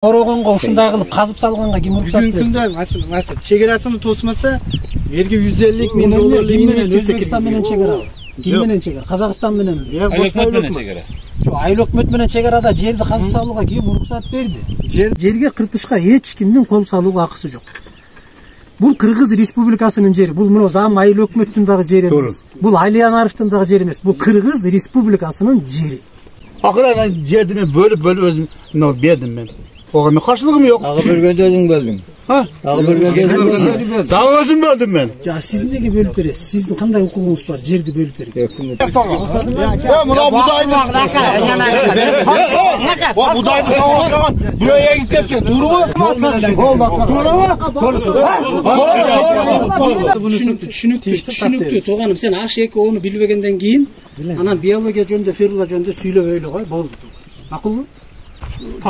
Орогонго ушундай кылып казып салганга ким уруксат берди? Бүгүнкү күндө маселе чегерасыны тосмаса, берге 150 миң доллар Өзбекстан менен чегара. Ким менен чегара? Казакстан менен. Айлөкмөт менен чегара. Айлөкмөт менен чегарада жерди казып салууга ким уруксат берди? Жерге кыртышка эч кимдин кол салууга акысы жок. Бул Кыргыз Республикасынын жери. Бул мына зам Айлөкмөттүн дагы жери эмес. Бул Алиянаровдун дагы жери эмес. Бул Кыргыз Республикасынын жери. Акыры жерди мен бөлүп өзүм бердим мен. Oğlum karşılığım yok. Dağı bölgende özün böldün. Ha? Dağı bölgende Dağı özüm böldüm ben. Ya siz nege bölüp beresiz? Sizdin kандай hukugunuz var? Жерди bölüp berip. Ya buna budaydı. O budaydı savaşlagan. Buraya git ketken. Doğru mu? Түшүнүктүү. Туганым, сен H2 onu билбегенден кийин анан биология жөнүндө, ферула жөнүндө сүйлөп öyle koy. Болду. Макулбу?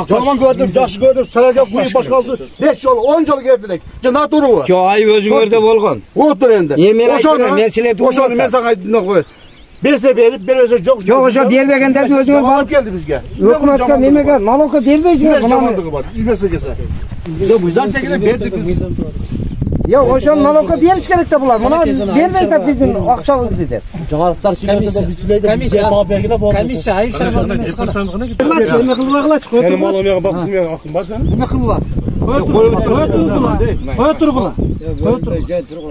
Yaman gördüm, yaşı gördüm, saracak kuyu başkaldı. 5 yol, 10 yol geldiler. Cennet durumu. Ki o ayıp özüngörde bolgon. Otur endi. Oşonu men sana aytdığına koy. Berse berip, berese çok. Yok oşo berbegenlerdi özüngör balıp geldi bizge. Hükümetka nemege naloka berбейсиңер mınamı. İlgisi gelse. Ya bu zaten tekine berdik biz. Ya oşon naloka beriş керек de bular. Mına berбейт de bizim akçabız dedi. Жаңалықтар сөйлесе бүйтіледі. Комиссия айыл чарбаны эмес кылат. Эме кылбагыла чык. Сенин мал мага бак сизге акым бар сенин? Эме кылба. Кой тургула.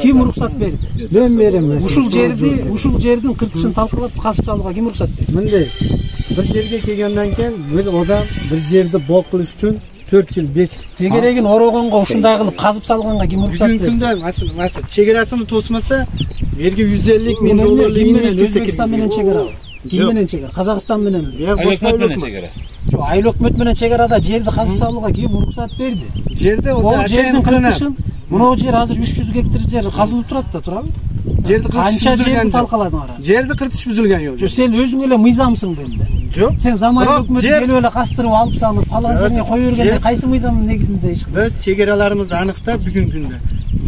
Ким уруксат берди? Мен берем. Ушул жердин кыртышын талкалап казып салууга ким уруксат берди? Мындай bir жерге келгенден кийин бир адам bir жерди бок кылыш үчүн 4 жыл 5 тегерегин орогонго ушундай кылып казып салганга ким уруксат берди? Бүгүнкү күндө маселе чегерасыны тосмаса, берге 150 миң доллар Өзбекстан менен чегара. Ким менен чегара? Казакстан менен. Айлөкмөт менен чегара. Жок, Айлөкмөт менен чегарада жерди казып салууга ким уруксат берди? Жерде Ол жердин кыртышын, мына жер азыр 300 гектар жер казылып турат да, турабы? Жерди канча жерди талкаладың ара? Жерди кыртыш бүзүлгөн жок. Жок, сен өзүң эле мыйзамсың бенде. Жок. Сен заман өкмөтү келип эле кастырып алып салып, палан жерге коюп бергенде кайсы мыйзамдын негизинде иш кылды? Биз чегераларыбызды аныктап бүгүнкү күндө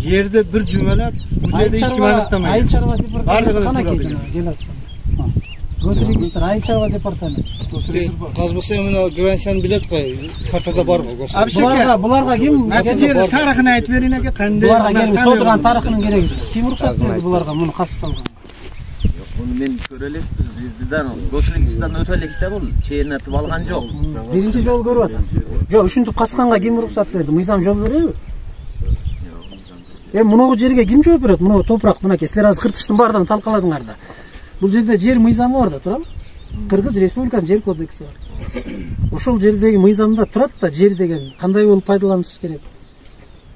жерди бир жумалап, бул жерде эч ким аныктамайт. Айыл чарба департаменти. Госрегистр, айыл чарба департаменти. Казбыксан мына граншаны билет кой. Картада бар го. Буларга ким? Жерди тарыхын айтып берин эке, кандай? Буларга келип содурган тарыхынын кереги. Ким уруксат берди буларга муну касып салганга? Bunu men көрө элекпиз. Бизден Госрегистрдан өтө элек да бул чейнетип алган жок. Биринчи жолу көрүп атам. Жок, ушинтип касканга ким уруксат берди? Мыйзам жол береби? Мунагу жерге ким жооп берет? Мунагу топурак, мынакей силер азыр кыртыштын баардыгын талкаладыңар да. Бул жерде жер мыйзамы бар да, турабы? Кыргыз Республикасынын жер кодекси бар. Ошол жердеги мыйзамда турат да, жер деген кандай болуп пайдаланылышы керек.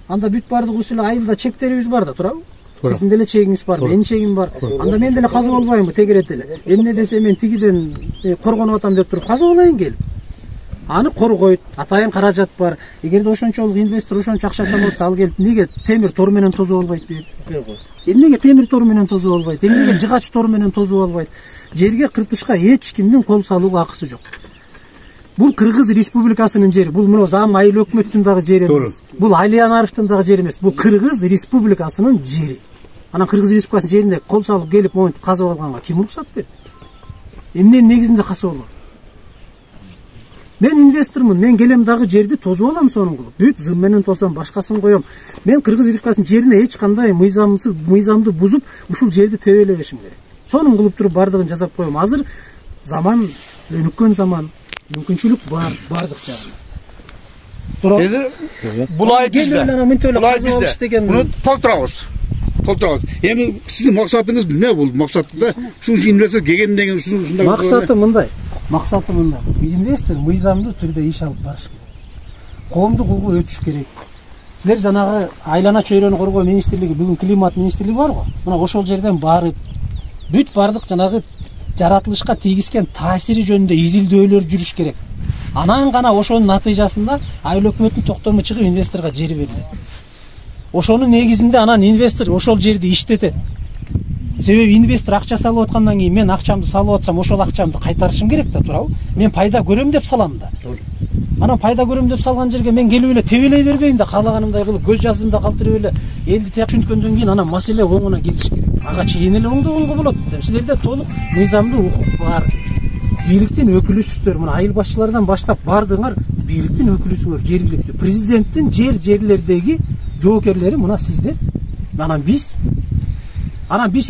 Анда бүт баардыгы ушул айылда чектерибиз бар да, турабы? Сиздин деле чегиңиз бар, менин чегим бар. Анда мен деле казып албаймынбы тегерет эле. Эмне десе мен тигиден коргонуп атам деп туруп казып алайын келип. Аны коргойт, атайын каражат бар. Эгерде ошончолук инвестор ошончо акча салып атса, ал келип неге темир тор менен тозуп албайт дейт. Эмнеге темир тор менен тозуп албайт? Эмнеге жыгач тор менен тозуп албайт? Жерге кыртышка эч кимдин кол салууга акысы жок. Бул Кыргыз Республикасынын жери. Бул мына зам Айлөкмөттүн дагы жери эмес. Бул Алиянаровдун дагы жери эмес. Бул Кыргыз Республикасынын жери. Анан Кыргыз Республикасынын жерине кол салып келип монтип казып алганга ким уруксат берди? Эмненин негизинде казып алат? Мен инвестормун, мен келем дагы жерди тозуп алам сонун кылып. Бүт зым менен тосом, башкасын коем. Мен Кыргыз Республикасынын жерине эч кандай мыйзамды бузуп, ушул жерди тебелебешим керек. Сонун кылып туруп бардыгын жасап коем. Азыр заман өнүккөн заман, мүмкүнчүлүк бар, бардык жагына. Dedi, bulay bizde. Bulay bizde. Bunu толтурабыз. Эми сиздин максатыңыз эмне болду? Максатында ушул инвестор келген деген ушундай. Максаты мындай. Инвестор мыйзамдуу түрдө иш алып барыш керек. Коомдук угуу өтүш керек. Силер жанагы айлана чөйрөнү коргоо министрлиги, бүгүн климат министрлиги бар го. Мына ошол жерден барып бүт бардык жанагы жаратылышка тийгизген таасири жөнүндө изилдөөлөр жүрүш керек. Анан гана ошонун натыйжасында Айлөкмөттүн токтому чыгып инвесторго жери берилет. Ошонун негизинде анан инвестор ошол жерди иштетет. Себеби инвестор акча салып аткандан кийин мен акчамды салып атсам, ошол акчамды кайтарышым керек да, турабы? Мен пайда көрөм деп салам да. Анан пайда көрөм деп салган жерге мен келип эле тебелей бербейм да, каалаганымдай кылып көз жаздымда калтырып эле элди түшүнткөндөн кийин анан маселе оңуна келиш керек. Ага чейин эле оңдогонго болот. Силерде толук мыйзамдуу укук бар. Бийликтин өкүлүсүздөр, мына айыл башчылардан баштап бардыңар бийликтин өкүлүсүңөр, жергиликтүү президенттин жерлердеги жоокерлери мына сиздер. Анан биз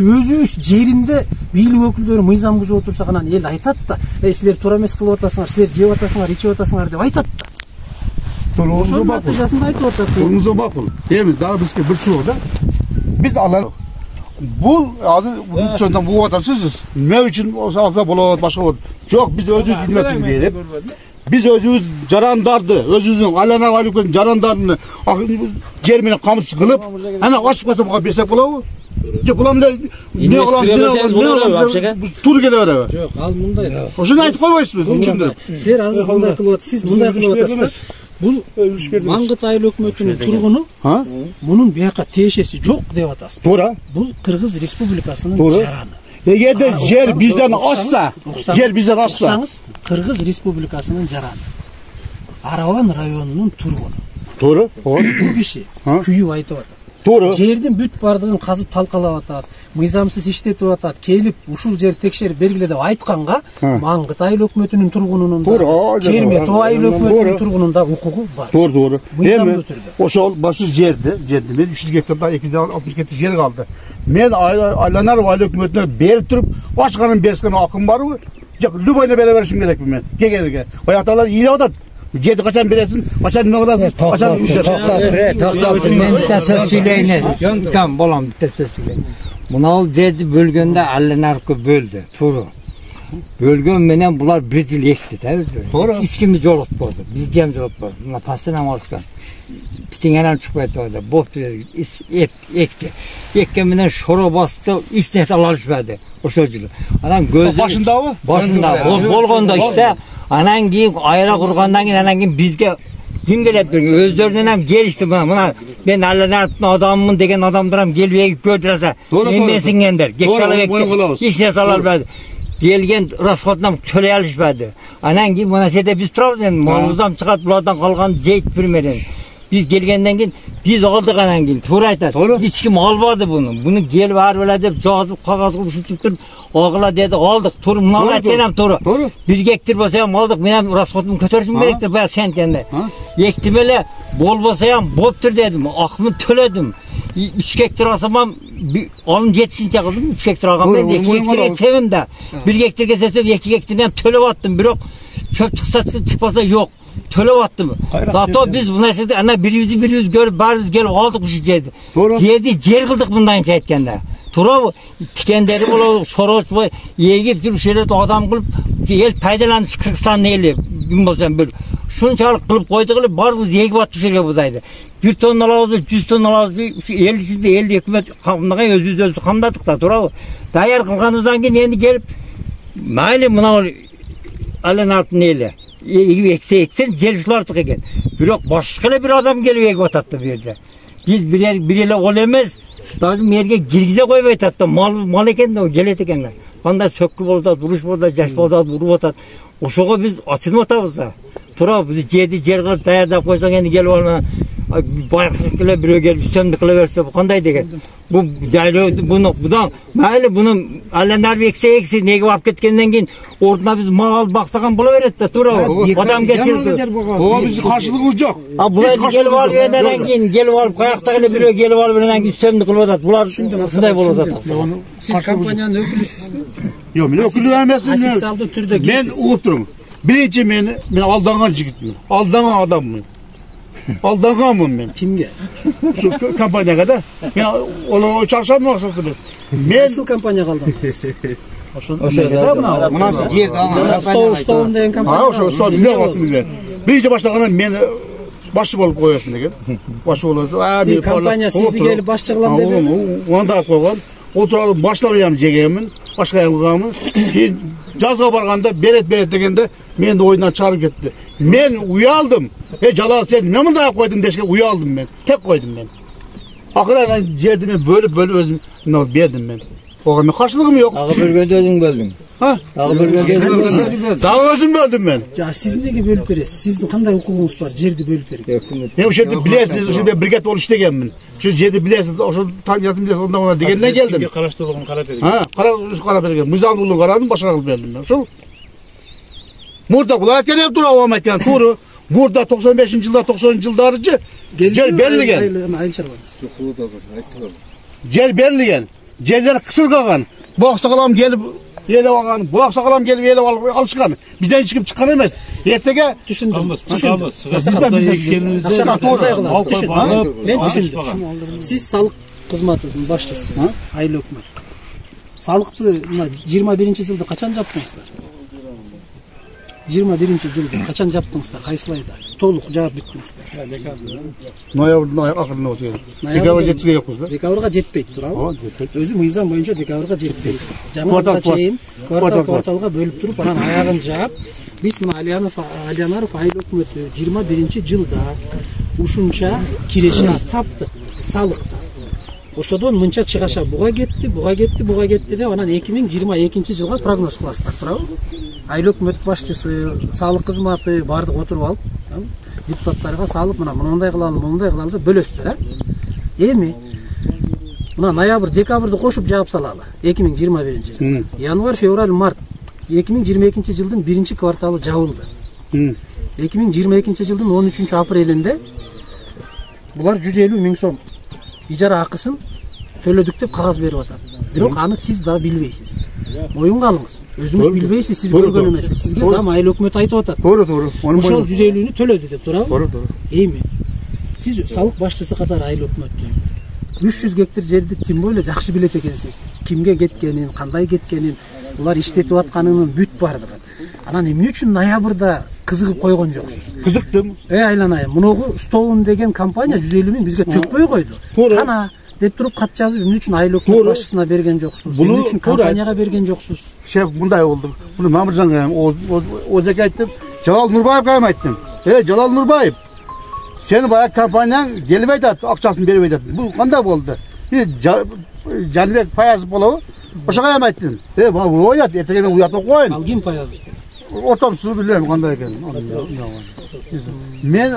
өзүбүз жеринде бийлик өкүлдөрү мыйзам бузуп отурсак, анан эл айтат да, силер туура эмес кылып атасыңар, силер жеп атасыңар, ичип атасыңар деп айтат да. Ошонун натыйжасында айтып атат. Турумузда макул. Эми дагы бизге бир суроо да. Биз алар бул азыр сондан бул атасыз. Эмне үчүн алса болот, башка болот. Жок, биз өзүбүз билмесек берип. Biz özümüz jarandardı, özümüzün alana valıkların jarandarını yer menен kamız kılıp, ana açıp basam buga bersek bolabı? Jok, bulam da ne olan tur gele berebe. Jok, al mындай. Ошону айтып койбойсузбу? Силер азыр мындай кылып атасыз, сиз мындай кылып атасыздар. Бул Маңгыт айыл өкмөтүнүн тургуну, мунун бияка тиешеси жок деп атасыз. Туура. Бул Кыргыз Республикасынын жараны. Эгерде жер бизден ашса, Кыргыз Республикасынын жараны. Арабан районунун тургуну. Туура. Бул киши күйүп айтып атат. Туура. Жердин бүт бардыгын казып талкалап атат, мыйзамсыз иштетип атат, келип ушул жер текшерип бергиле деп айтканга, Маңгыт айыл өкмөтүнүн тургунунун да, Кермет айыл өкмөтүнүн тургунунун да укугу бар. Туура. Эми ошол башсыз жерди мен 300 гектарда 260 гектар жер калды. Мен айланар айыл өкмөтүнө берип туруп, башканын берскен акым барбы? Жок, любойна бере беришим керекпи мен. Кегенге. Аяталар ийип атат. Жерди качан бересиң, качан эмне кыласың, качан токтоп, мен да сөз сүйлөйүн. Жонткан болом, да сөз сүйлөйүн. Мынау жерди бөлгөндө алланаркы бөлдү, туура. Бөлгөн менен булар 1 жыл экти, да өзү. Эч кимди жолотподу, бизди ham жолотподу. Мына пастанан алышкан. Питиңенен чыгып кетти, бопту экти. Эккен менен шоро басты, эч нерсе ала алышпады ошол жылы. Анан көзү башындабы? Башында болгондо иште. Анан кийин айра кургандан кийин анан кийин бизге ким келет берген? Өздөрүнөн ham келишти мына. Мен Алланардын адаммын деген адамдар ham келип эгип көрдүрөсө. Эмесиңендер, гектарлап эч нерсе ала албады. Келген расходунан төлөй алышпады. Анан кийин мына жерде биз турабыз эми, малыбыздан чыгат, булардан калган жейт примерен. Biz gelgenden gün biz aldık anan gün. Tuğra aytat. Hiç kim almadı bunu. Bunu gel var böyle deyip жазып kağız kılıp şuttup ağla dedi aldık. Tur bunu aytkenam turu. 1 gektir bolsa ham aldık. Men расходum kötөрүшүм керекtir баягы sen kende. Ektimele bol bolsa ham boptur dedim. Akımı töledim. 3 gektir alsam alım жетишинче kıldım. 3 gektir algam ben 2 gektir etsem de 1 gektir kesesem 2 gektirden tölep attım. Birok çöp çıksa çıkmasa yok. Tölep attım. Zato biz bu narsada ana birimizi görüp barımız gelip aldık bu жерди. Жерди жер кылдык мындайынча айтканда. Туурабы? Тикендери болобу, шорочбой, эгип жүрүп шелет адам кылып, эл пайдаланып Кыргызстандын эли ким болсо бир. Шунчалык кылып койдук эле барыбыз эгип аттык жерге будайды. 1 тонна алабыз, 100 тонна алабыз, эл ичинде элди өкмөт камдаган өзүбүз камдадык да, туурабы? Даяр кылганыбыздан кийин энди келип, майли мына Алланардын эли eksen jelişulardık eken. Birok başka bir adam gelip егіп ататты bu yerde. Biz bir ele ol emez. Dağım yerge girgize koyup aytatты. Mal eken de o gelet ekenler. Kanda sökkü bolda, duruş bolda, jaş bolda, vurup atat. Oşoğa biz açınıp atabız da. Tura biz жерди жер кылып даярдап койсоң эми келип алма. Bayıklık ile biri gelip üstemlik ile verse bu kanday degen. Bu jaylı budan mayli bunu Allanar ekse nege vap ketkenden keyin orduna biz mal baksagan bola beret da tuura. Adam geçirdi. O biz karşılığımız yok. Ha bular gelip alıp eneden keyin gelip alıp kayakta ile biri gelip alıp eneden keyin üstemlik kılıp atat. Bular şunday bolup atat. Siz kampanyanın ökülüsüzbü? Yok men ökülü emesin. Ofitsialдуу түрдө Ben uğup durum. Birinci men aldangan jigitmin. Aldangan adammın. Aldanganmın ben. Kimge? Şu kampanyaya da. Ben onu çalışan maksatlı. Ben Nasıl kampanya kaldınız? Stolun деген kampanya. Ha, o stol ne vaktimler. Birinci başlagana men başçı bolup koyasın degen. Başçı bolup. Kampanya sizdi gelip başçı kılam dedi. Onda koygan. Oturalım başlayan jegemin, başka yalgamın. Жазга барганда берет дегенде мен ойундан чыгарып кетти. Men uyaldım. Jalal sen ne mындай койдуң дешке uyaldım men. Tek koydum men. Акыры жерди мен bölüp özüm berdim men. Ага мен каршылыгым yok. Дагы бөлгөндө өзүң бөлдүң. Ha? Дагы бөлгөндө Дагы özüm böldüm men. Ja siz неге bölüp beresiz? Sizdin kандай укугуңуз бар жерди bölüp берүүгө? Men ошо жерде билесиz, ошо жерде бригада болуп иштегенмин. Ошо жерди билесиz, ошо таанятым билесиz, онда дегенден келдим. Караштуулугун карап берген. Ha, карап берген. Мыйзамдуулугун карадым, башка кылып бердим мен. Ошол. Мурда булар айтқан тура болмайт экен, тууру. Burada 95-жылдар, 90-жылдары жер берилген. Жер берилген. Жерлер кысылган. Bu aksakalım gelip елеп алған, bu aksakalım gelip елеп алышкан. Bizden hiç kim çıkan emez. Ertege Düşündüm. Ben düşündüm. Siz sağlık hizmetinizin başçısınız. Hayırlı Hükmet. Sağlıkты 21 жылды качан жаптыңыздар? 21 жылды качан жаптыңыздар? Кайсы айда? Толук жаап бүттүңүздөр. Ноябрдын акырында болсо керек. Декабрга жетишке жокпуз да. Декабрга жетпейт туурабы? Өзү мыйзам боюнча декабрга жетпейт. Жаңы жылга чейин кварталга бөлүп туруп анан аягын жаап, биз мына Алиянаров Айыл Өкмөтү 21 жылда ушунча киреше таптык салыкта. Ошодон мынча чыгаша буга кетти деп анан 2022 жылга прогноз кыласыздар, туурабы? Айыл Өкмөт башчысы, салык кызматы бардык отуруп алып, депутаттарга салып мына мындай кылалы деп бөлөсүздөр, Эми мына ноябрь, декабрды кошуп жаап салалы 2021 жыл. Январь, февраль, март 2022 жылдын 1 кварталы жабылды. 2022 жылдын 13 апрелинде булар 150 000 сом ижара акысын төлөдүк деп кагаз берип атат. Бирок аны сиз да билбейсиз. Моюнга алыңыз. Өзүңүз билбейсиз, сиз көргөн эмессиз. Сизге зам Айыл Өкмөт айтып атат. Туура. Ошол 150-нү төлөдү деп туурабы? Туура. Эми сиз салык башчысы катары Айыл Өкмөттүн 300 гектар жерди тим бойло жакшы билет экенсиз. Кимге кеткенин, кандай кеткенин, булар иштетип атканынын бүт бардыгын. Анан эмне үчүн ноябрда кызыгып койгон жоксуз? Кызыктым. Айланайым, муногу Стоун деген компания 150 000 бизге төкпөй койду. Кана деп туруп кат жазып, эмне үчүн Айыл Өкмөт башчысына берген жоксуз? Эмне үчүн компанияга берген жоксуз? Шеф мындай болду. Муну Мамыржанга Озек айттым, Жалал Нурбаевга айттым. Жалал Нурбаев, сени баягы компанияң келип айтат, акчасын берип айтат. Бул кандай болду? Жанбек Паязов болобу? Ошого айттым. Оят, эртең уятып коюн. Ал ким Паязов? Ортомсу билем кандай экенин. Мен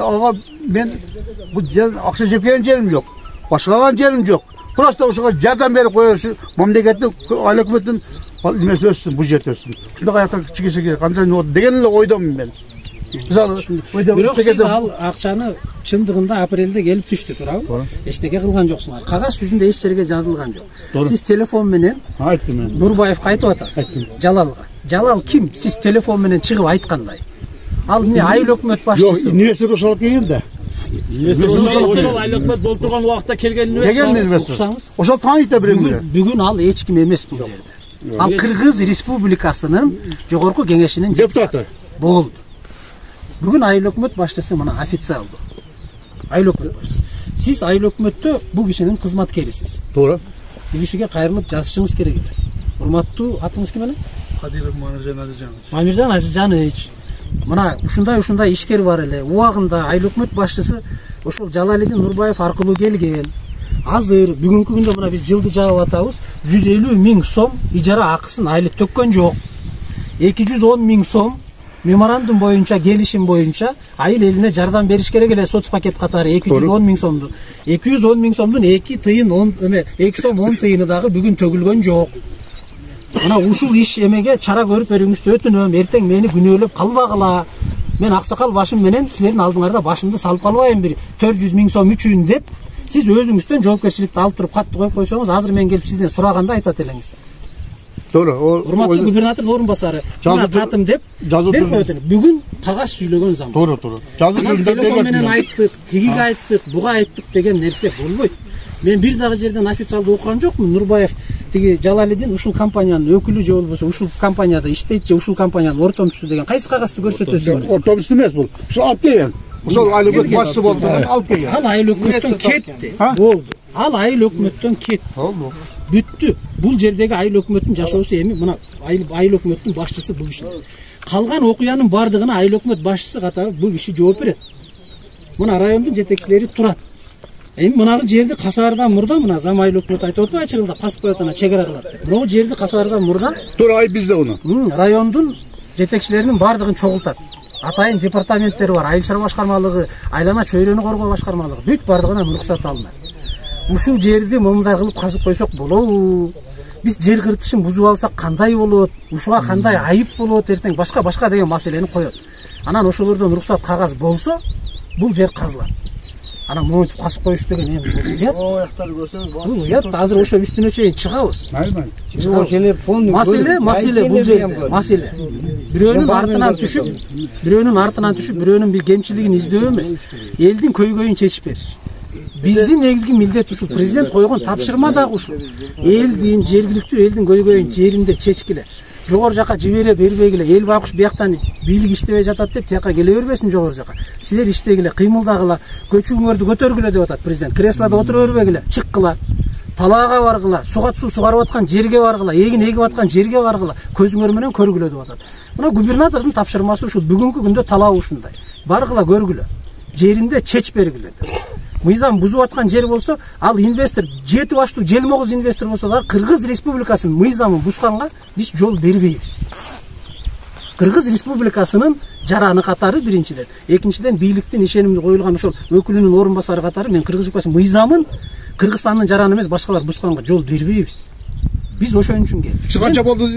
бул жер акча жепкен жерим жок. Башкалган жерим жок. Просто ошого жардам берип коюшу мамлекеттин Айыл Өкмөттүн эмеси өссүн, бюджет өссүн. Ушундай аяктан чыгышы керек. Кандай деген эле ойдомун мен. Мисалы, бирок сиз ал акчаны чындыгында апрелде келип түштү, туурабы? Эчтеке кылган жоксуңар. Кагаз жүзүндө эч жерге жазылган жок. Сиз телефон менен айттым. Нурбаевга айтып атасыз. Жалалга. Жалал ким? Сиз телефон менен чыгып айткандай. Ал эмне Айыл Өкмөт башчысы? Жок, инвестор ошолуп келген да. Ошол Айыл Өкмөт болуп турган убакта келген инвестор. Ошол тааныйт да бирөө. Бүгүн ал эч ким эмес бул жерде. Ал Кыргыз Республикасынын жогорку кеңешинин депутаты болду. Бүгүн Айыл Өкмөт башчысы мына официалдуу. Айыл Өкмөт башчысы. Сиз Айыл Өкмөттө бул кишинин кызматкерисиз. Туура. Бул кишиге кайрылып жазышыңыз керек эле. Урматтуу, атыңыз ким эле? Кадыров Мамиржан Азизжанович. Мамиржан Азизжанович. Мына ушундай ишкер бар эле. Убагында Айыл Өкмөт башчысы ошол Жалалидин Нурбаев аркылуу келген. Азыр бүгүнкү күндө мына биз жылды жаап атабыз. 150 000 сом ижара акысын айлык төккөн жок. 210 000 сом меморандум боюнча, келишим боюнча айыл элине жардам бериш керек эле соцпакет катары 210 000 сомду. 210 000 сомдун 2 тыйын 10 2 сом 10 тыйыны дагы бүгүн төгүлгөн жок. Мына ушул иш эмеге чара көрүп берүүңүздү өтүнөм. Эртең мени күнөөлөп калбагыла. Мен аксакал башым менен силердин алдыңарда башымды салып калбайм бир 400 000 сом үчүн деп. Сиз өзүңүздөн жоопкерчиликти алып туруп катты коюп койсоңуз, азыр мен келип сизден сураганда айтат элеңиз. Туура. Урматтуу губернатордун орун басары, мына татым деп берип өтүн. Бүгүн кагаз сүйлөгөн заман. Туура. Телефон менен айттык, тигиге айттык, буга айттык деген нерсе болбойт. Мен бир дагы жерден официалдуу окуган жокмун. Нурбаев тиги Жалалидин ушул компаниянын өкүлү же болбосо ушул компанияда иштейт же ушул компаниянын ортомчусу деген кайсы кагазды көрсөтөсүз? Ортомчусу эмес бул. Ушу алып келген. Ошол Айыл Өкмөт башчысы болду, алып келген. Ал Айыл Өкмөттөн кетти. Болду. Ал Айыл Өкмөттөн кетти. Болду. Бүттү. Бул жердеги Айыл Өкмөттүн жашоосу эми мына Айыл Өкмөттүн башчысы бул киши. Калган окуянын бардыгына Айыл Өкмөт башчысы катары бул киши жооп берет. Мына райондун жетекчилери турат. Эми мынагы жерди касаардан мурда мына зам Айыл Өкмөт айтып атпайбы, чыгылда пасып коет ана чегара кылат деп. Мынагы жерди касаардан мурда туура бизде уну. Райондун жетекчилеринин бардыгын чогултат. Атайын департаменттери бар, айыл чарба башкармалыгы, айлана чөйрөнү коргоо башкармалыгы, бүт бардыгынан уруксат алынат. Ушул жерди момундай кылып казып койсок болобу? Биз жер кыртышын бузуп алсак кандай болот? Ушуга кандай айып болот? Эртең башка деген маселени коет. Анан ошолордон уруксат кагаз болсо бул жер казылат. Анан монтип касып коюш деген эми уят. Аяктарды көрсөңүз болот. Бул уят. Азыр ошо үстүнө чейин чыгабыз. Маселе Бул жерде. Маселе. Бирөөнүн артынан түшүп, бирөөнүн бир кемчилигин издөө эмес. Элдин көйгөйүн чечип бериш. Биздин негизги милдет ушул. Президент койгон тапшырма дагы ушул. Элдин, жергиликтүү элдин көйгөйүн жеринде чечкиле. Жогору жака жибере бербегиле. Эл байкуш бияктан бийлик иштебей жатат деп, тияка келе бербесин жогору жака. Силер иштегиле, кыймылдагыла, көчүңөрдү көтөргүлө деп атат президент. Креслода отура бербегиле, чыккыла. Талаага баргыла, суга суу сугарып аткан жерге баргыла, эгин эгип аткан жерге баргыла, көзүңөр менен көргүлө деп атат. Мына губернатордун тапшырмасы ушул. Бүгүнкү күндө талап ушундай. Баргыла, көргүлө. Жеринде чеч бергиле деп. Мыйзам бузуп аткан жер болсо, ал инвестор 7 баштуу желмогуз инвестор болсо да Кыргыз Республикасынын мыйзамын бузганга биз жол бербейбиз. Кыргыз Республикасынын жараны катары биринчиден, экинчиден бийликтин ишенимди коюлган ошол өкүлүнүн орун басары катары мен Кыргыз Республикасынын мыйзамын Кыргызстандын жараны эмес башкалар бузганга жол бербейбиз. Биз ошон үчүн келдик. Канча болду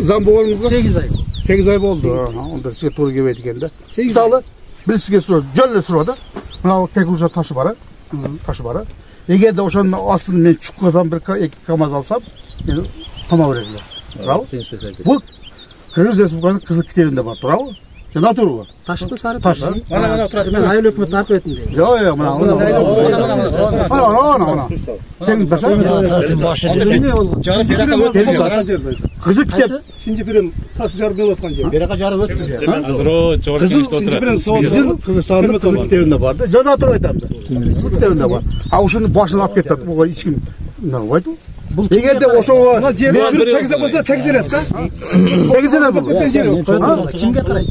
зам болгонуңузга? 8 ай болду. 8 ай болду. Онда сизге туура келбейт экен да. Мисалы, биз сизге жолдо сурады. Мына текужа ташы бар. Эгерде ошонун астын мен чуккадан бир 2 КАМАЗ алсам, мен тама берет эле. Туурабы? Бул Кыргыз Республикасынын кызыл китебинде бар, туурабы? Жана турбу? Ташты сары таш. Мана турат. Мен айыл өкмөт аркы бетинде. Жок, мына. Тең таша. Эмне болгон? Кызыл китеп. Синжипирен таш жарып болуп аткан жер. Берака жарып өттү. Азыр о жогору кеңеште отурат. Биздин Кыргызстандын кызыл китебинде бар да. Жана туруп айтам да. Кызыл китебинде бар. А ушуну башына алып кетет. Буга эч ким набайт. Бул эгерде ошого тегизе болсо тегизелет да. тегизелет бул. Кимге карайт?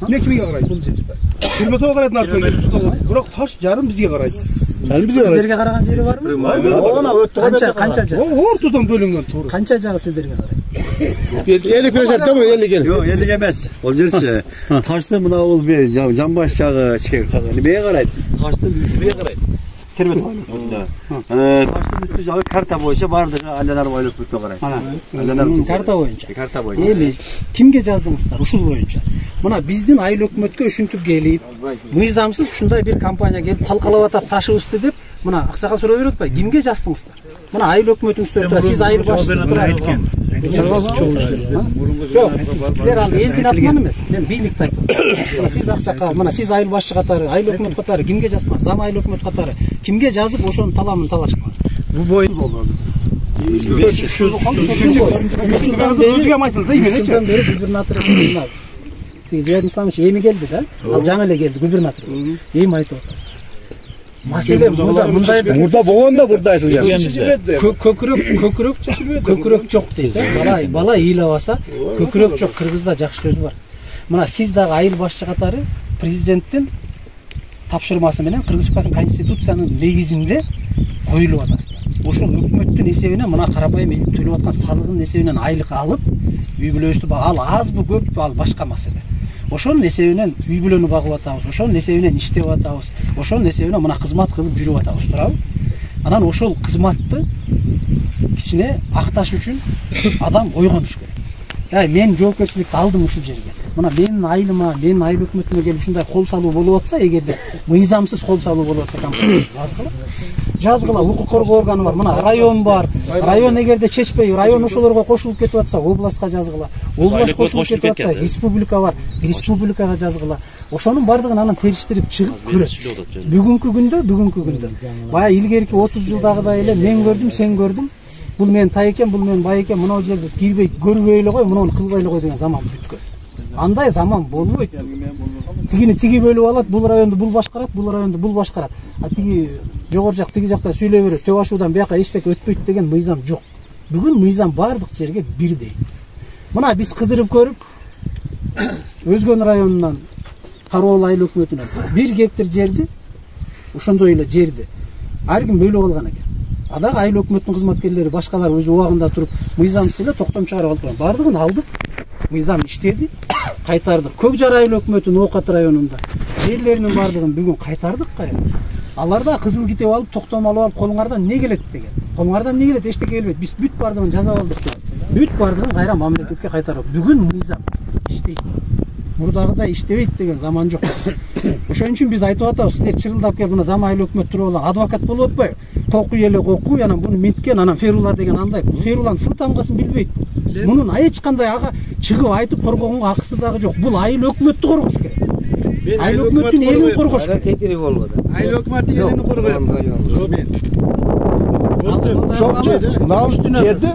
Не кимге карайт? Бул жер. Кирметова карайт наркөне. Бирок таш жарым бизге карайт. Сиздерге караган жери барбы? Канча жер? Ортодон бөлүнгөн туура. Канча жагы сиздерге карайт? 50% да бу 50 Жок, 50 эмес. Ол жерчи ташты мына бул жамбаш жагы немеге карайт. Таштын үстүнө карайт. Таштын үстү жагы карта боюнча бардыгы айланар байлык бүтө карайт. Карта боюнча. Карта боюнча. Эми кимге жаздыңыздар ушул боюнча? Мына биздин айыл өкмөткө ушинтип келип, мыйзамсыз ушундай бир компания келип талкалап атат ташыбызды деп, мына аксакал суроо берип атпайбы? Кимге жаздыңыздар? Мына айыл өкмөтүңүздөр сиз айыл башчысы айткан. Жок, силер ал элдин атынан эмес, мен бийликти айттым. Мына сиз аксакал, мына сиз айыл башчы катары, айыл өкмөт катары кимге жаздыңар? Зам айыл өкмөт катары кимге жазып ошонун таламын талаштыңар? Бул боюн болду. Өзүгө майсыл да эмнечи? Губернатор Зият Исламович эми келди да? Ал жаңы эле келди губернатор. Эми айтып атасыз. Маселе мындай мурда болгондо бурда айтылган. Көкүрөк жок дейт. Бала ыйлабаса, көкүрөк жок. Кыргызда жакшы сөз бар. Мына сиз дагы айыл башчы катары президенттин тапшырмасы менен Кыргыз Республикасынын конституциянын негизинде коюлуп атасыздар. Ошол өкмөттүн эсебинен мына карапайым эл төлөп аткан салыгынын эсебинен айлык алып, үй бүлөбүздү ал азбы көппү ал башка маселе. Ошонун эсебинен үй бүлөнү багып атабыз, ошонун эсебинен иштеп атабыз, ошонун эсебинен мына кызмат кылып жүрүп атабыз, туурабы? Анан ошол кызматты кичине акташ үчүн адам ойгонуш керек. Мен жоопкерчиликти алдым ушул жерге. Мына менин айылыма, менин айыл өкмөтүнө келип ушундай кол салуу болуп атса, эгерде мыйзамсыз кол салуу болуп атса, жазгыла, укук коргоо органы бар. Мына район бар. Район эгерде чечпей, район ошолорго кошулуп кетип атса, областка жазгыла. Област кошулуп кетип атса, республика бар. Республикага жазгыла. Ошонун бардыгын анан териштирип чыгып көрөт. Бүгүнкү күндө, бая илгерки 30 жылдагыдай эле мен көрдүм, сен көрдүм. Бул мен тай экен, бул мен бай экен, мына жерде кирбей, көрбөй эле кой, муну кылбай эле кой деген заман бүткөн. Андай заман болбойт. Тигини тиги бөлүп алат, бул районду бул башкарат, бул районду бул башкарат. А тиги жогору жак, тиги жакта сүйлөй берет, төп ашуудан бияка эчтеке өтпөйт деген мыйзам жок. Бүгүн мыйзам бардык жерге бирдей. Мына биз кыдырып көрүп, Өзгөн районунан Кароол айыл өкмөтүнөн 1 гектар жерди, ошондой эле жерди ар ким бөлүп алган экен. Адагы айыл өкмөттүн кызматкерлери башкалар өз убагында туруп мыйзамсыз эле токтом чыгарып алып, бардыгын алдык. Мыйзам иштеди, кайтардык. Көк жар айыл өкмөтүнүн Окат районунда жерлеринин бардыгын бүгүн кайтардык кайра. Алар да кызыл китеп алып, токтом алып, колуңардан не келет деген. Колуңардан не келет, эчтеке келбейт. Биз бүт бардыгын жазап алдык. Бүт бардыгын кайра мамлекетке кайтарып. Бүгүн мыйзам иштейт. мурдагыдай иштебейт деген заман жок. Ошон үчүн биз айтып атабыз, силер чырылдап келип мына замайыл өкмөт туруп алып адвокат болуп атпайбы? Кокуй эле кокуй, анан буну менткен, анан Ферулла деген андай. Ферулланын фыл тамгасын билбейт. Мунун эч кандай ага чыгып айтып коргогонго акысы дагы жок. Бул айыл өкмөттү коргош керек. Айыл өкмөттүн элин коргош керек. Кетири болбоду. Айыл өкмөттүн элин коргоет. Çok şeyde, mına üstüne geldi.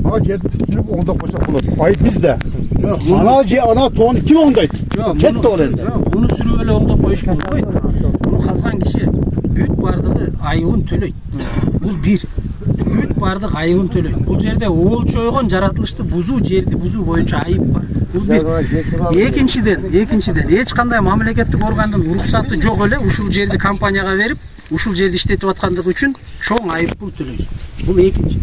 Ana geldi, tutup onda koysak olur. Ay bizde. Ana toğunu kim ondaydı? Ket de olende. Bunu sürüp öyle onda koyuş bulmaydı. Bunu kazgan kişi büyük bardığı ayıbın töleydi. Bu bir. Büyük bardığı ayıbın töleydi. Bu yerde oğul çoyğun jaratılıştı buzu, жерди buzu boyunca ayıp var. Bu bir. Екіншіден, hiç qanday mamleketlik organdın ruhsatı жоқ эле ушул жерди компанияга берип, ушул жерди иштетип аткандыгы үчүн чоң айып пул төлөйсүң. Бул экинчи.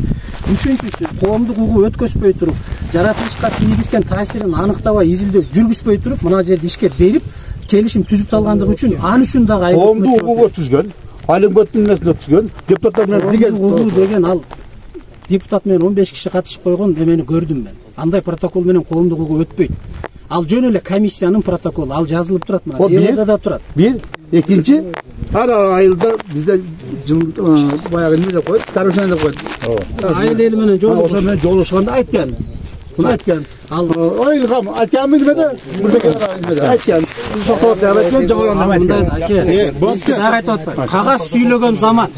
Үчүнчүсү, коомдук угуу өткөзбөй туруп, жаратылышка тийгизген таасирин аныктабай, изилдөө жүргүзбөй туруп, мына жерди ишке берип, келишим түзүп салгандыгы үчүн аны үчүн дагы айып. Коомдук угуу өткөзгөн, айылбөттүн несин өткөзгөн, депутаттар менен деген угуу деген ал депутат менен 15 киши катышып койгон эмени көрдүм мен. Андай протокол менен коомдук угуу өтпөйт. Ал жөн эле комиссиянын протоколу, ал жазылып турат мына. Жерде да турат. Bir, ikinci, her ayılda bizde bayağı ne koyup, tarifine de koyup. Ayıl eli menен O zaman joluşkanda aytken. Bunu aytken. Al. O ilham, aytken mi demedi? Burada kadar aytken. Sohbet davetken jogolanda aytken. Boski daha aytып атпайбы. Кагаз сүйлөгөн заман.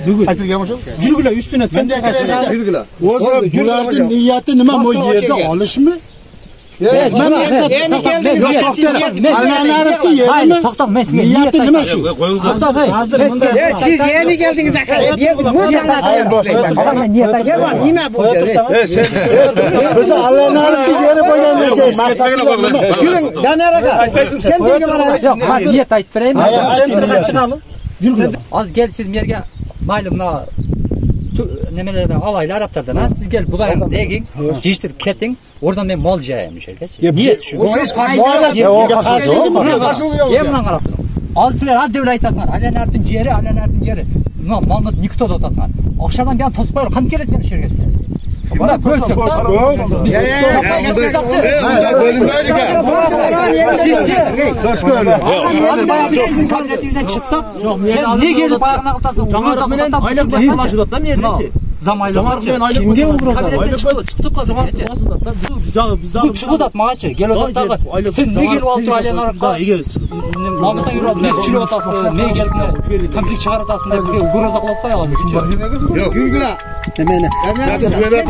Бүгүн. Aytılgan ошо. Жүргүлө үстүнө центга чыгар. Жүргүлө. Osa bulardın niyeti nima bu yerde alış mı? Ben maksat yok Almanlarıktı yerimi niyeti nima şu? Hazır mında. Siz yeni geldiniz akaya. Nima bu? Biz Almanlarıktı yeri koygan maksatını nima? Yürün Danaraga. Sen deyge bana. Yok, niyet aytып bereyim. Центрга чыгалы. Жүргүлө. Az gel siz merge maylı mına nemelerden alaylı Araplardan ha siz gel budayınızı egin, jiştirip ketin, oradan ben mal jayayım şerkeç. Niyet şu. Yemden qarap. Az sizler az devlet aytasınlar. Alanardın jeri. Mına Mahmut Nikto'da otasınlar. Akşamdan bir an tospayır kanıp geleceksin şerkeçler. Buna bölsek da. Kabinetinizden çıksak, sen ne gelip ayağına kıltasın? Жаңарық айлап дейін ашыдат да мерденче. Kimge uğraşlar? Çıktık qazı. Bu çıkıdat mağaçı. Gel odatlarga. Sen ne gelip altıp ayağına arapka? Mahmut'tan yürü ne sürüp otasın, ne gelip kampilik çıkaratasın da gürüz aklatpay alalım. Yok. Gülgüla. Emene.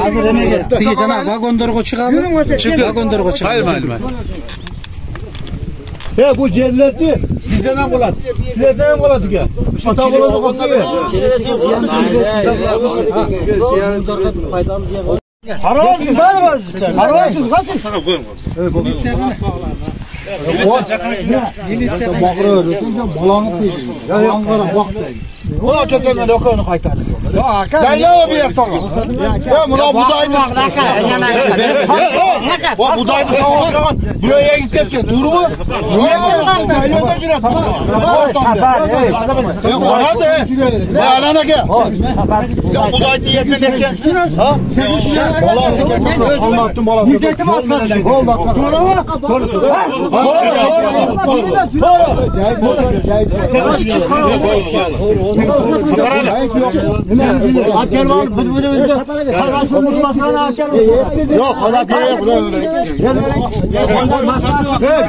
Hazır emene. Tigi jana vagondorgo çıkalım. Vagondorgo çıkalım. Hayır. Ya bu cenneti bizden hem buladı. Sizlerden hem buladı ki. Ata buladı kokluyor. Haramsız var. Haramsız var siz. Buna kesenler okanı kaytardı. Ya ne bir yapsana? Ya buna budaydı. Bu budaydı savaşan. Buraya gitken duru mu? Yolda girer. Ya bana de. Ya alana gel. Ya budaydı yetmedeken. Ha? Anlattım bana. Müddetim atladı. Asker var, Yok, adam bir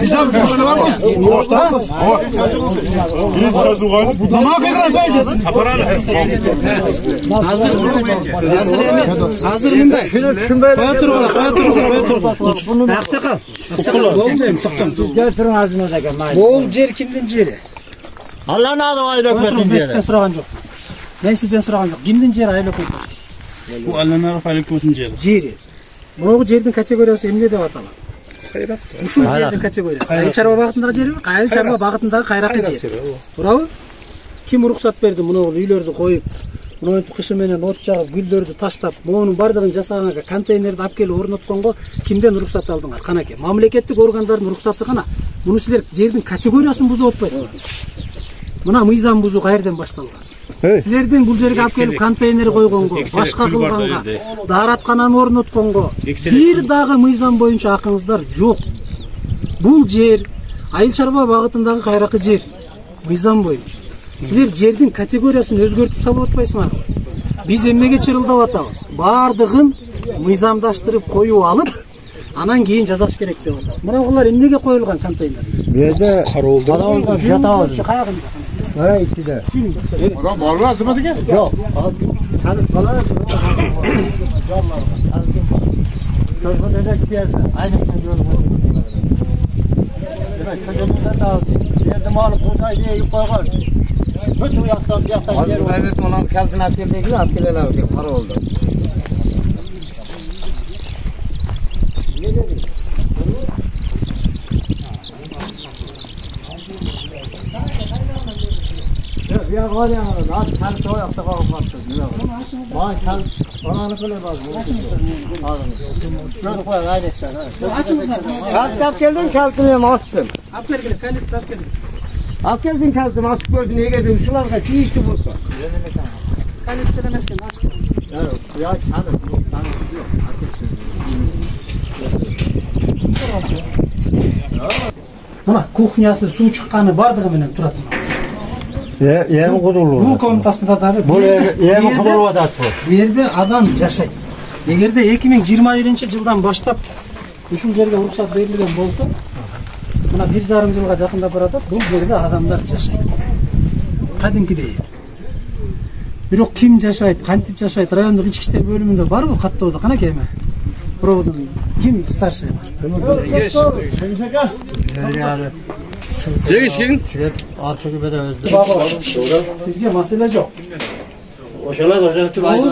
bizim borçlar mıyız? Borçlar mıyız? Hazır mınday. Koya turgula. Aksakal. Bol deyim, toxtam. Götürün ağzınıza gel. Bol jer kimdin jeri? Allah'ın adı aylık Ben sizden soragan жоқ. Ben sizden soragan жоқ. Kimdin jeri aylık ötür? Bu Alanarov aylık jeri. Jeri. Мынау жердің категориясы эмне деп аталат? Ушул жердің категориясы. Кайры чарба багытындагы жер, кайры чарба багытындагы кайракы жер. Туурабы? Ким уруксат берди мынау үйлөрдү коюп, мынау кышы менен от жагып, гүлдөрдү таштап, моунун бардыгын жасаганга, контейнерди алып келип орнотконго кимден уруксат алдыңар? Канаке, мамлекеттик органдардын уруксаты гана. Муну силер жердин категориясын бузуп атпайсыңар. Мына мыйзам бузуу каерден башталган? Силердин бул жерге алып келип контейнер койгонго, башка кылганга, даараткананы орнотконго бир дагы мыйзам боюнча акыңыздар жок. Бул жер айыл чарба багытындагы кайракы жер. Мыйзам боюнча. Силер жердин категориясын өзгөртүп салып атпайсыңар. Биз эмнеге чырылдап атабыз? Бардыгын мыйзамдаштырып коюп алып, анан кийин жазаш керек деп атат. Мынагылар эмнеге коюлган контейнер? Bu yerda odamlar yatağız. Ha, içinde. Adam var mı azımadı ki? Yok. Kalıp kalan. Çocuk dedek bir yerde. Aynı çocuğun. Demek çocuğumuzdan da yerdim alıp buğday diye yukarı. Bütün yaktan yer var. Evet, onun kalkın askerliği askerler aldı. Para oldu. Ya var ya, az kendi çoğu yapsa kalkıp baktı. Bana kendi, bana ne kadar var bu? Şöyle koyalım, aynı işte. Kalk geldin, kalkını açsın. Aferin, kalit aferin. Kalk geldin, kalkını açık gördün, neye geldin? Şularga çiğ içti bulsa. Kalit demesken açık. Evet, ya kendi, yok. Mına kuhnyası, su çıqqanı bardığı menen turат. Yemi kudurlu. Бул комнатасында дагы Bu yemi kudurlu adat bu. Bu yerде адам жашайт. Эгерде 2021-жылдан баштап ушул жерге уруксат берилген болсо, мына 1,5 жылга жакындап баратат, бул жерде адамдар жашайт. Кадимкидей. Бирок ким жашайт, кантип жашайт, райондук ички иштер бөлүмүндө барбы каттоодо? Канаке эме? Проводун ким старший бар? Жегишкен? Artık bir de özde. Sizge mesele yok. Oşala koşaktı baydı.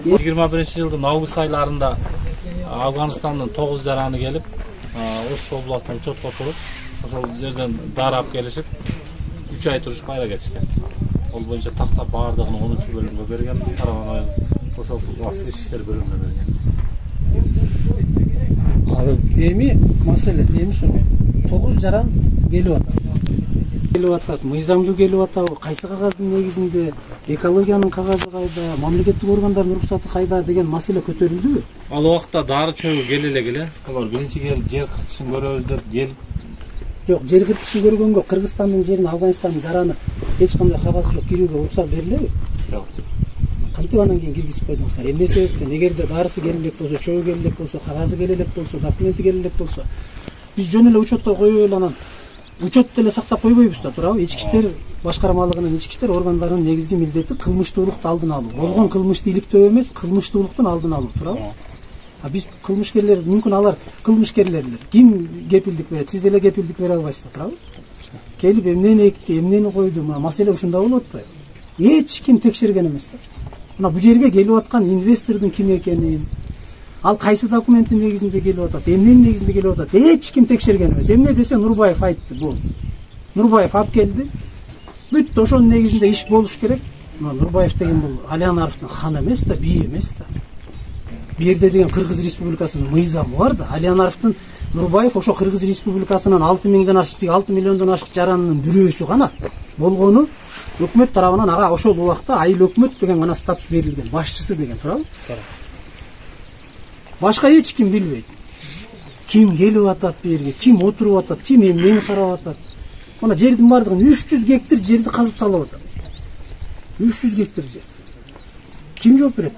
21-жылдын август айларында Афганистандын 9 жараны келип, Ош областына учетко туруп, ошол жерден дарап келишип, 3 ай туруш кайра кетишкен. Ол боюнча такта бардыгын 10-бөлүмгө берген, Караган ошол областтык ички иштер бөлүмүнө бергенбиз. Эми маселе, эми ошо 9 жаран келип атат. Келип атат, мыйзамдуу келип атабы, кайсы кагаздын негизинде, экологиянын кагазы кайда, мамлекеттик органдардын уруксаты кайда деген маселе көтөрүлдүбү? Ал убакта дары чөгү келе эле. Алар биринчи келип жер кыртышын көрөбүз деп келип. Жок, жер кыртышын көргөнгө Кыргызстандын жерине Афганистандын жараны эч кандай кагазы жок, кирүүгө уруксат берилеби? Жок. Кантип анан кийин киргизип койдуңуздар? Эмне себептен? Эгерде дарысы келелек болсо, чөгү келелек болсо, кагазы келелек болсо, документи келелек болсо, биз жөн эле учетко коюп эле анан учетто эле сактап койбойбуз да, туурабы? Ички иштер башкармалыгынын ички иштер органдарынын негизги милдети кылмыштуулукту алдын алуу. Болгон кылмышты иликтөө эмес, кылмыштуулуктун алдын алуу, туурабы? Биз кылмышкерлер, мүмкүн алар кылмышкерлерлер. Ким кепилдик берет? Сиз деле кепилдик бере албайсыздар, туурабы? Келип эмнени экти, эмнени койду, маселе ушунда болуп атпайбы? Эч ким текшерген эмес да. Мына бул жерге келип аткан инвестордун ким экенин, ал кайсы документтин негизинде келип атат, эмненин негизинде келип атат, эч ким текшерген эмес. Эмне десе Нурбаев айтты, бул. Нурбаев алып келди. Бүт ошонун негизинде иш болуш керек. Нурбаев деген бул Алианаровдун ханы эмес да, бии эмес да. Бу жерде деген Кыргыз Республикасынын мыйзамы бар да. Алианаровдун Нурбаев ошо Кыргыз Республикасынын 6 миллиондон ашык жаранынын бирөөсү гана болгону өкмөт тарабынан ага ошол убакта айыл өкмөт деген гана статус берилген, башчысы деген, туурабы? Башка эч ким билбейт. Ким келип атат бу жерге, ким отуруп атат, ким эмнени карап атат. Мына жердин бардыгын 300 гектар жерди казып салып атат. 300 гектар жер. Ким жооп берет?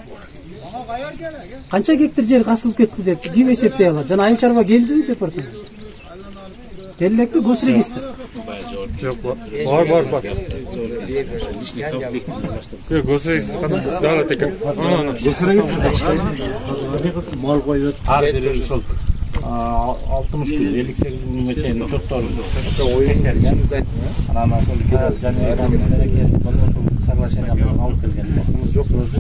Канча гектар жер касылып кетти деп ким эсептей алат? Жана айыл чарба келдиби департамент? Келлекпи госрегистр? Жок, бар. Госрегистр кандай? Дала теке. Госрегистр Mal koyuyor. ар бери ошол 60 күн 58 күнгө чейин учеттор текшерген. Анан ошол жана мерекеси ошол соглашение менен алып келген. Жок, өзү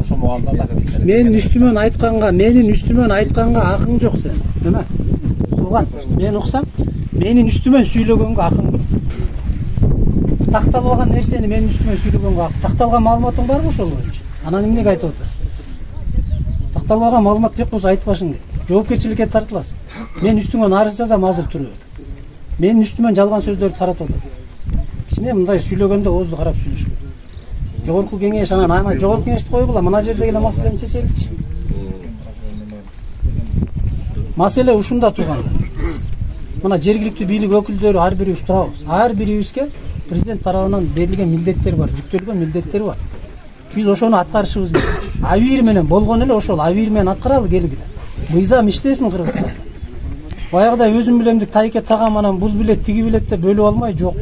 ошо мугалда так. Менин үстүмөн айтканга акың жок сен. Эме? Уган, мен уксам, менин үстүмөн сүйлөгөнгө акың жок. Такталбаган нерсени менин үстүмөн сүйлөгөнгө акы. Такталган маалыматың барбы ошол боюнча? Анан эмнеге айтып атасың? Такталбаган маалымат жок болсо айтпашың керек. Жоопкерчиликке тартыласың. Мен үстүмөн арыз жазам азыр туруп. Менин үстүмөн жалган сөздөрдү таратып атат. Кичине мындай сүйлөгөндө оозду карап сүйлөш керек. Жогорку кеңеш анан жогорку кеңешти койгула, мына жердеги маселени чечеличи. Маселе ушунда турганда. Мына жергиликтүү бийлик өкүлдөрү ар бирибиз турабыз. Ар бирибизге президент тарабынан берилген милдеттер бар, жүктөлгөн милдеттер бар. Биз ошону аткарышыбыз керек. Авир менен болгон эле ошол авир менен аткаралы келгиле. Мыйзам иштесин Кыргызстан. Баягыдай өзүм билемдик тайке тагам анан бул билет тиги билет деп бөлүп алмай жок.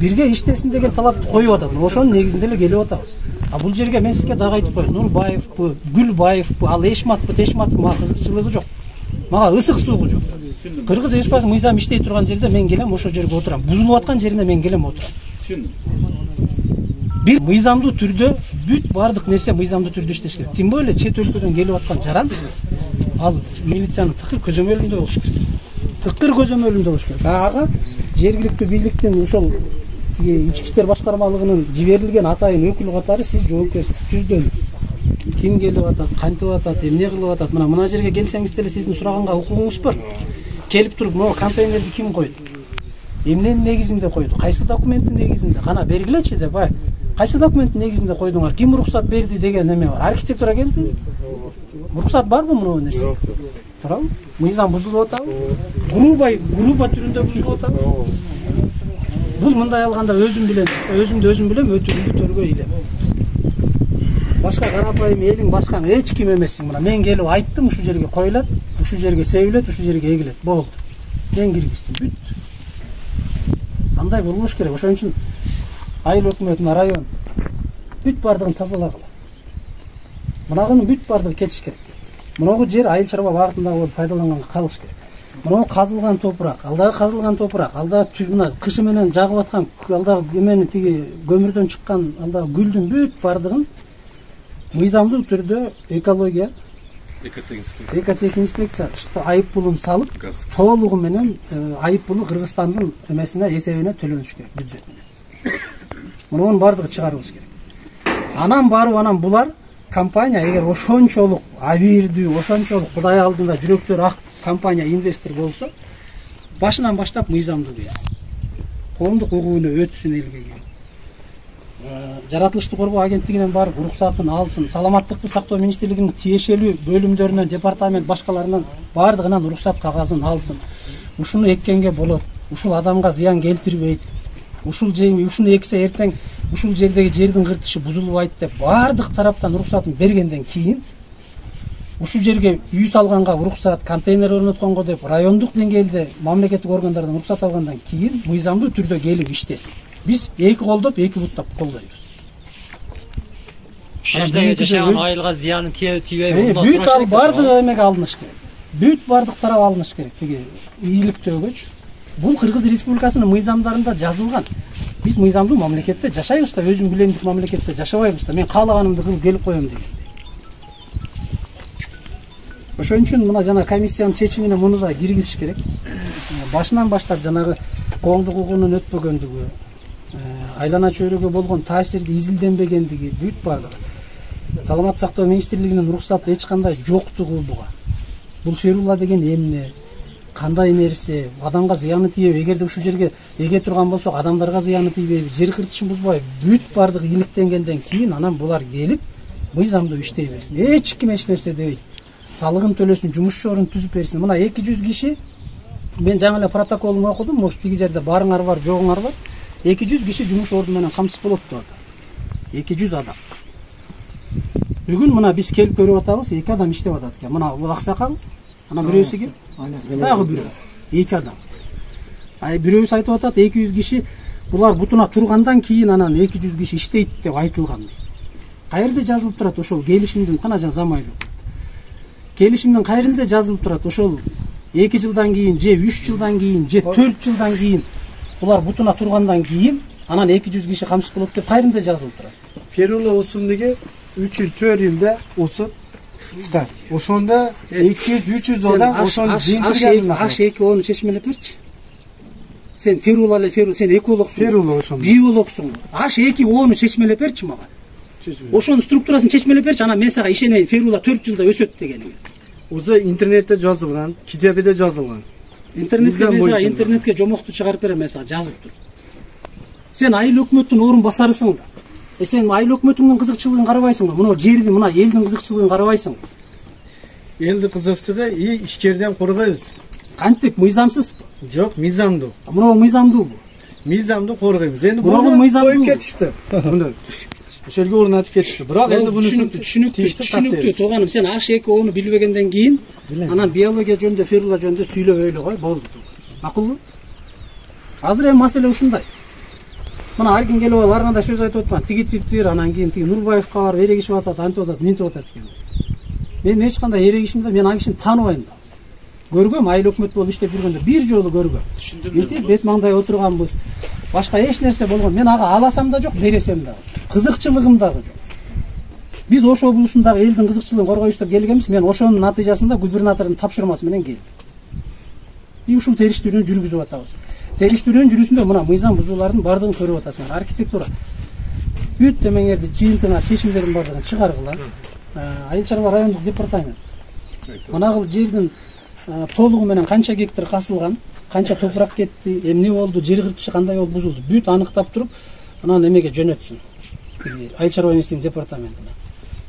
Бирге иштесин деген талапты коюп атат. Ошонун негизинде эле келип атабыз. А бул жерге мен сизге дагы айтып коеюн. Нурбаевпу, Гүлбаевпу, ал Эшматпу, мага кызыкчылыгы жок. Мага ысык суугу жок. Кыргыз Республикасы мыйзам иштей турган жерде мен келем ошол жерге отурам. Бузулуп аткан жерине мен келем отурам. Түшүндүм. Бир мыйзамдуу түрдө бүт бардык нерсе мыйзамдуу түрдө иштеш керек. Тим более чет өлкөдөн келип аткан жаран ал милициянын тыкыр көзөмөлүндө болуш керек. Тыкыр көзөмөлүндө болуш керек. Ага жергиликтүү бийликтин ошол ички иштер башкармалыгынын жиберилген атайын өкүл катары сиз жоопкерчилик түздөнүз. Ким келип атат, кантип атат, эмне кылып атат? Мына жерге келсеңиз деле сиздин сураганга укугуңуз бар. Келип туруп, могу контейнерди ким койду? Эмненин негизинде койду? Кайсы документтин негизинде? Кана бергилечи деп, кайсы документтин негизинде койдуңар? Ким уруксат берди деген неме бар? Архитектура келди. Уруксат барбы мына нерсе? Туурабы? Мыйзам бузулуп атабы? Группа түрүндө бузулуп атабы? Бул мындай алганда өзүмдү билем, өтүрүмдү төргөй илем. Башка карапайым элиң башкаң эч ким эмессиң. Мына мен келип айттым, ушул жерге коюлат, ушул жерге себилет, ушул жерге эгилет. Болду. Мен киргиздим, бүт. Андай болбош керек. Ошон үчүн айыл өкмөтүнө район бүт бардыгын тазалагыла. Мынагынын бүт бардыгы кетиш керек. Мынагы жер айыл чарба багытында болуп пайдаланганга калыш керек. Мынау казылган топурак, алдагы казылган топурак, алда мына кышы менен жагып аткан, алдагы эмени тиги көмүрдөн чыккан, алдагы гүлдүн бүт бардыгын мыйзамдуу түрдө экология, экотех инспекция айып пулун салып, толугу менен айып пулу Кыргызстандын эмесине эсебине төлөнүш керек, бюджетине. Мунун бардыгы чыгарылыш керек. Анан барып булар компания эгер ошончолук авирдүү, ошончолук Кудай алдында жүрөктөрү ак компания инвестор болсо, башынан баштап мыйзамдуу келсин. Коомдук укугуна өтсүн элге. Жаратылышты коргоо агенттигинен барып уруксатын алсын, саламаттыкты сактоо министрлигинин тиешелүү бөлүмдөрүнөн, департамент башкаларынан бардыгынан уруксат кагазын алсын. Ушуну эккенге болот, ушул адамга зыян келтирбейт. Ушуну эксе эртең ушул жердеги жердин кыртышы бузулбайт деп бардык тараптан уруксатын бергенден кийин ушул жерге үй салганга уруксат, контейнер орнотконго деп райондук деңгээлде мамлекеттик органдардан уруксат алгандан кийин мыйзамдуу түрдө келип иштесин. Биз эки колдоп, эки буттап колдойбуз. Жердеги жашаган айылга зыяны тийбей, бүт ал бардыгы эмеге алыныш керек. Бүт бардык тарап алыныш керек. Тиги ийгиликтөөгөч. Бул Кыргыз Республикасынын мыйзамдарында жазылган. Биз мыйзамдуу мамлекетте жашайбыз да, өзүм билемдик мамлекетте жашабайбыз да. Мен каалаганымды кылып келип коем деген. Ошон үчүн мына жана комиссиянын чечимине муну да киргизиш керек. Башынан баштап жанагы коомдук укугунун өтпөгөндүгү, айлана чөйрөгө болгон таасирди изилденбегендиги бүт бардыгы. Саламат сактоо министрлигинин уруксаты эч кандай жоктугу буга. Бул ферула деген эмне? Кандай нерсе? Адамга зыяны тийбейби? Эгерде ушул жерге эге турган болсок, адамдарга зыяны тийбейби? Жер кыртышын бузбайбы? Бүт бардыгы иликтенгенден кийин анан булар келип мыйзамдуу иштей берсин. Эч ким эч нерсе дебейт. Салыгын төлөсүн, жумуш орун түзүп берсин. Мына 200 киши мен жаңы эле протоколун окудум. Мош тиги жерде барыңар бар, жогуңар бар. 200 киши жумуш орду менен камсыз болот деп атат. 200 адам. Бүгүн мына биз келип көрүп атабыз, 2 адам иштеп атат экен. Мына бул аксакал, анан бирөөсү ким? Дагы бирөө. 2 адам. Бирөөсү айтып атат, 200 киши булар бутуна тургандан кийин анан 200 киши иштейт деп айтылган. Каерде жазылып турат ошол келишимдин кана жана замайлуу. Келишимдин кайрында жазылып турат ошол 2 жылдан кийин, же 3 жылдан кийин, же 4 жылдан кийин булар бутуна тургандан кийин анан 200 киши камсыз болот деп кайрында жазылып турат. Ферула өсүмдүгү 3 жыл 4 жылда өсүп чыкат. Ошондо 200-300 адам ошону жыйынтырган. H2 оны чечмелеп берчи. Сен ферула эле ферул, сен экологсуң. Ферула ошондо. Биологсуң. H2 оны чечмелеп берчи мага. Ошонун структурасын чечмелеп берчи, анан мен сага ишенейин, ферула 4 жылда өсөт дегениңе. Уза интернетте жазылган, китебеде жазылган. Интернетке жомокту чыгарып берем, мен сага жазып тур. Сен айыл өкмөттүн орун басарысың да. Сен айыл өкмөтүңдүн кызыкчылыгын карабайсың да, мына жерди, мына элдин кызыкчылыгын карабайсың. Eldi kızıqçıga ишкерден коргойбуз. Кантип мыйзамсыз? Жок, мыйзамдуу. Мынау мыйзамдуу бу. Мыйзамдуу коргойбуз. Эndi буну мыйзамдуу кетишти. Мына ошерге орнатып кетишти. Бирок эndi буну түшүнүктүү. Тууганым, сен H2O'ну билбегенден кийин анан биология жөнүндө, ферула жөнүндө сүйлөбөйлү кой, болду. Макулбу? Азыр эми маселе ушундай. Мына ар ким келип алып ар кандай сөз айтып атпайбы? Тиги типтир, анан кийин тиги Нурбаевка барып эрегишип атат, антип атат, мынтип атат экен. Мен эч кандай эрегишим да, мен ал кишини тааныбайм да. Көргөм, айыл өкмөт болуп иштеп жүргөндө бир жолу көргөм. Мынтип бет маңдай отурганбыз. Башка эч нерсе болгон. Мен ага аласам да жок, бересем да. Кызыкчылыгым дагы жок. Биз Ош облусундагы элдин кызыкчылыгын коргойбуз деп келгенбиз. Мен ошонун натыйжасында губернатордун тапшырмасы менен келдим. Ушул териштирүүнү жүргүзүп атабыз. Териштирүүнүн жүрүшүндө мына мыйзам бузуулардын бардыгын көрүп атасыңар. Архитектура. Бүт демеңерди жыйынтыгына чечимдердин бардыгын чыгаргыла. Айыл чарба райондук департамент. Мынагыл жердин толугу менен канча гектар касылган, канча топурак кетти, эмне болду, жер кыртышы кандай болуп бузулду, бүт аныктап туруп, анан эмеге жөнөтсүн. Айыл чарба министрлигинин департаментине.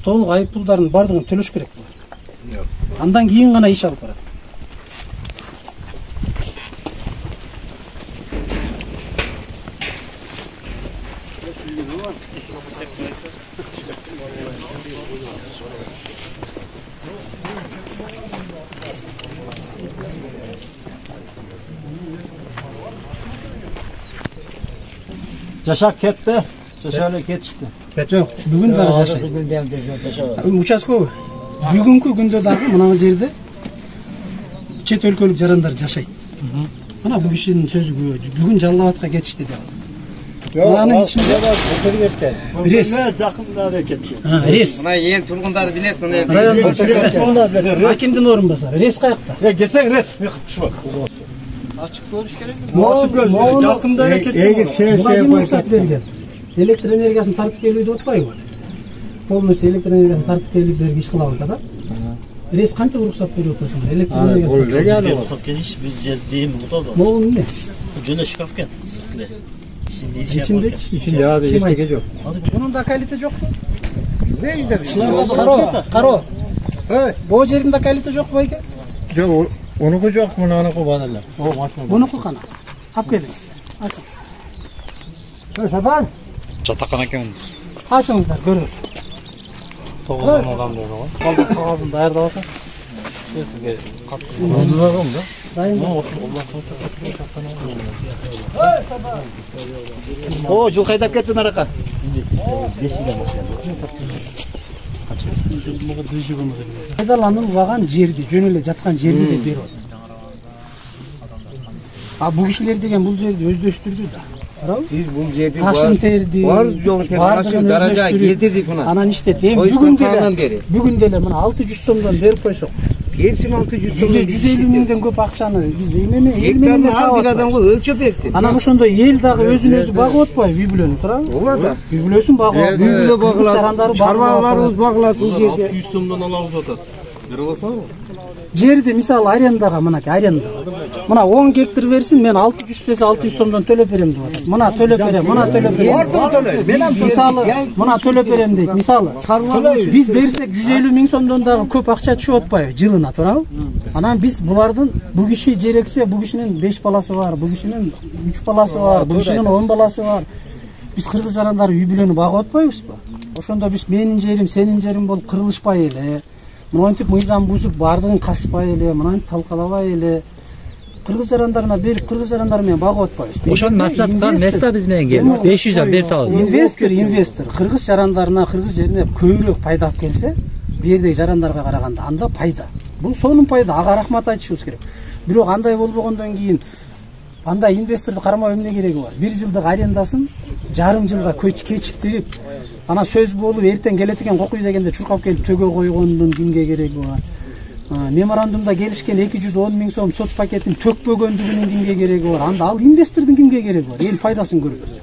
Толук айыппулдардын бардыгын төлөш керек булар. Андан кийин гана иш алып барат. Жашап кетти. Жашап кетишти. Жок, бүгүн дагы жашайт. Участковый. Бүгүнкү күндө дагы мына жерде чет өлкөлүк жарандар жашайт. Мына бул кишинин сөзү бүгүн Жалал-Абадка кетишти деп. Мынанын ичинде Рес жакындары кетти. Рес. Мына ел тургундары билет, мына райондун акимдин орун басары. Рес каякта? Келсең Рес, мен кытышма. Açık görüş gerek mi? Moğol jakындары кетти. Электр энергиясын тартып келүү деп атпайбы? Полностью электр энергиясын тартып келип берип иш кылабыз да. Рес канча уруксат берип атасың? Электр энергиясын уруксат кениш биз жер дейм утазас. Могул эмне? Жөнө шкаф экен. İçinde yok. Bunun da kalite jokпу? Karo. Bu жерин да kalite жок байке? Yok, onuku yok, bunuku badırlar. Bunuku kana. Ap kelingizler. Açыңыздар. Шабан. Жатакана экен. Açыңыздар, көрөлү. 9 адам dedi ғой. Қалды қағазын даярдап атат. Сізге қатты. Oldularım da. Dayın. О, жыл кайдап кетти наракка. Пайдаланылбаган жерди, жөн эле жаткан жерди деп берип атат. А бул кишилер деген бул жерди өздөштүрдү да. Biz bu жерди ташын терди, бар жолун терди, даража келтирдик мына. Анан иштет. Эми бүгүн деле мына 600 сомдон берип койсок. Берсин 600 сом. 150 миңден көп акчаны биз эме элмене ар бир адамга өлчөп берсин. Анан ошондо эл дагы өзүн өзү багып атпайбы, үй бүлөнү, туурабы? Ооба да. Үй бүлөсүн багып, үй бүлө багылат, чарбаларыбыз багылат бул жерде. 100 сомдон алабыз атат. Бере аласыңбы? Жерди мисалы арендага, мынакей аренда. Мына 10 гектар берсин, мен 600 десе 600 сомдон төлөп берем деп атат. Мына төлөп берем, мына төлөп берем. Мисалы, мына төлөп берем дейт. Мисалы, биз берсек 150 миң сомдон дагы көп акча түшүп атпайбы жылына, туурабы? Анан биз булардын бу киши жерексе, бу кишинин 5 баласы бар, бу кишинин 3 баласы бар, бу кишинин 10 баласы бар. Биз кыргыз жарандары үй бүлөнү багып атпайбызбы? Ошондо биз менин жерим, сенин жериң болуп кырылышпай эле. Мынантип мыйзам бузуп бардыгын каспай эле, мынантип талкалабай эле. Кыргыз жарандарына берип, кыргыз жарандары менен багып атпайбыз. Ошонун максаты места биз менен келип 500 берип алабыз. Инвестор кыргыз жарандарына, кыргыз жерине көбүрөөк пайда алып келсе, бу жердеги жарандарга караганда анда пайда. Бул сонун пайда, ага рахмат айтышыбыз керек. Бирок андай болбогондон кийин анда инвесторду кармай эмне кереги бар? 1 жылдык арендасын жарым жылга кечиктирип, ана сөз болуп эртең келет экен кокуй дегенде чуркап келип төгө койгондун кимге кереги бар? Меморандумда келишкен 210 миң сом соц пакетин төкпөгөндүгүнүн кимге кереги бар? Анда ал инвестордун кимге кереги бар? Эл пайдасын көрбөсө.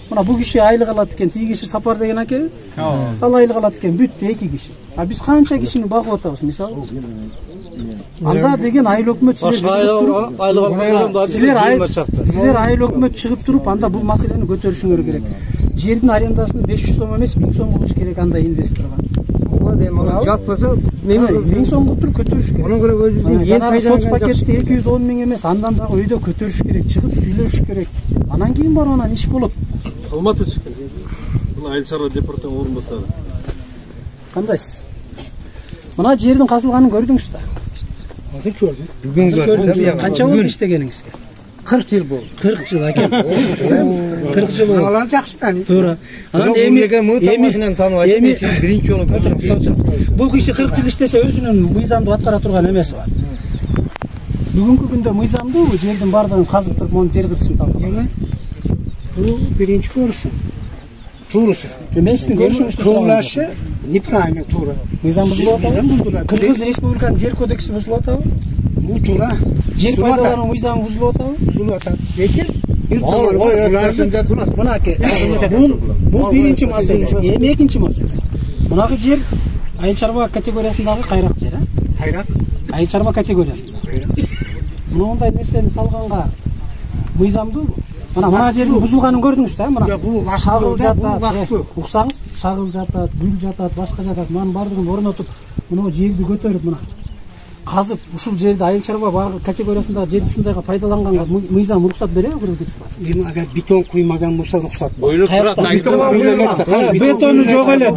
Мына бу киши айлык алат экен, тиги киши Сапар деген аке. Ал айлык алат экен, бүттү 2 киши. А биз канча кишини багып атабыз, мисалы? Анда деген айыл өкмөт силер айыл өкмөт чыгып туруп, анда бул маселени көтөрүшүңөр керек. Жердин арендасын 500 сом эмес 1000 сом кылыш керек анда инвесторго. болот эми мына жат болсо Ең соңғы туруп көтөрүш керек. Муну көрө өзүбүздүн Жанагы соц пакетти 210 миң эмес, андан дагы өйдө көтөрүш керек, чыгып сүйлөшүш керек. Анан кийин барып анан иш болот. Алматы чыккан. Бул айыл чарба департамент орун басары. Кандайсыз? Мына жердин казылганын көрдүңүз да. Азыр көрдүм. Бүгүн көрдүм. Канча болду иштегениңизге? 40 yıl болду. 40 жыл экен. 40 жыл болду. Алар жакшы тани. Туура. Анан эми таанып айтып, сен биринчи жолу көрдүм. Бул киши 40 жыл иштесе өзүнүн мыйзамдуу аткара турган эмеси бар. Бүгүнкү күндө мыйзамдуу жердин бардыгын казып туруп, монун жер кытышын талкалап. Бул биринчи көрүшүм. Туурусу. Мен сиздин көрүшүңүздү Тууралашы неправильно туура. Мыйзам бузулуп атабы? Кыргыз Республиканын жер кодекси бузулуп атабы? Бул туура. Жер пайдалануу мыйзамы бузулуп атабы? Бузулуп атат. Лекин бул биринчи маселе. Эми экинчи маселе. Мынагы жер айыл чарба категориясындагы кайрак жер, а? Кайрак. Айыл чарба категориясында. Мындай нерсени салганга мыйзамдуубу? Мына жердин бузулганын көрдүңүз да, мына. Бул шагыл жатат, уксаңыз, шагыл жатат, гүл жатат, башка жатат. Мынын бардыгын орнотуп, мына жерди көтөрүп мына казып, ушул жерди айыл чарба багы категориясындагы жерди ушундайга пайдаланганга мыйзам уруксат береби Кыргыз Республикасы? Эми агар бетон куймаган болсо уруксат бар. Бетону жок эле,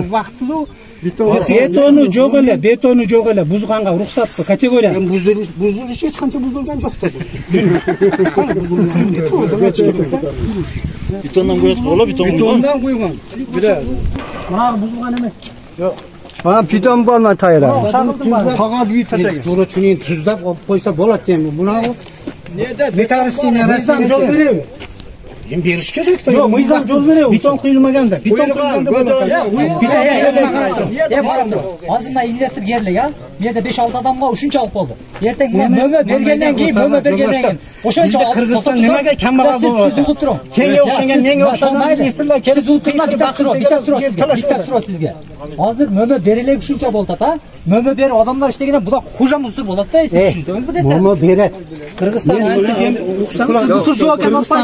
вактылуу бетону жок эле, бетону жок эле, бузганга уруксатпы категория? Бузулуш эч канча бузулган жок да. Бетондан коюп боло, бетондан куйган. Мына бузулган эмес. Жок. Бана питон болмай тайра. Кагаз үйүтөт. Туура чүнүн туздап койсо болот эми. Мунагы металлистин мыйзам жол береби? Эми бериш керек да. Жок, мыйзам жол береби? Бетон куйулмаган да. Бетон куйулганда болот. Азыр мына инвестор келди, а? Бу жерде 5-6 адамга ушунчалык болду. Эртең мөмө бергенден кийин, мөмө бергенден кийин ошончо Кыргызстан немеге камбагал болот? Сенге окшогон, менге окшогон инвесторлор келип диктатура сизге. Азыр мөмө берелек ушунча болот, а? Мөмө берип адамдар иштегенде буда хужа музыр болот да, сиз түшүнсөңүз бу десе. Мөмө берет. Кыргызстан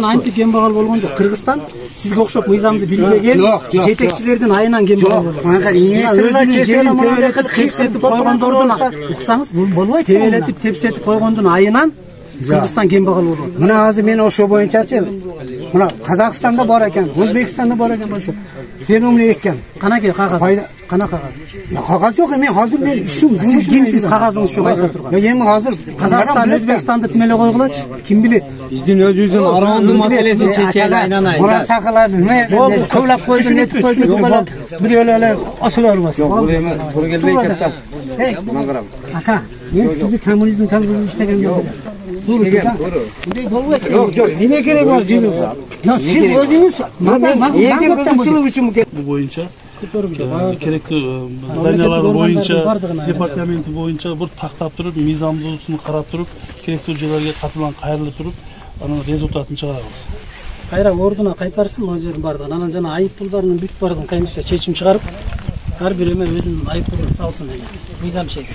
антик кембагал болгон жок. Кыргызстан сизге окшоп мыйзамды билбеген жетекчилердин айынан кембагал болот. Өзүнүн жерин тебелетип тепсетип койгондордун уксаңыз, болбойт. Тебелетип тепсетип койгондун айынан Кыргызстан кембагал болот. Мына азыр мен ошо боюнчачы мына Казакстанда бар экен, Өзбекстанда бар экен ошо. Сен умне экен. Канаке кагаз. Кана кагаз. Кагаз жок, мен азыр мен ушул сиз кимсиз, кагазыңыз жок айта турган. Эми азыр Казакстан, Өзбекстанды тимеле койгулачы? Ким билет? Биздин өзүбүздүн араундуу маселесин чечели айнанай. Мына сакалар көйлөп койду, нетип койду, бирөөлөр эле асылар бас. Бул эми туура келбей кетти. Мына карам. Ака, мен сизди коммунизм иштеген жок. Жок, неме керек бар жүйүңүз? Сиз өзүңүз Бул боюнча керектүү зданиялар боюнча, департаменти боюнча бир тактап туруп, мыйзамдуусун карап туруп, керектүү жерлерге катылган кайрылып туруп, анын результатын чыгарабыз. Кайра ордуна кайтарсын могу жердин бардыгын. Анан жана айып пулдарынын бүт бардыгын комиссия чечим чыгарып, ар бир эме өзүнүн айып пулун салсын эми. Мыйзам чек.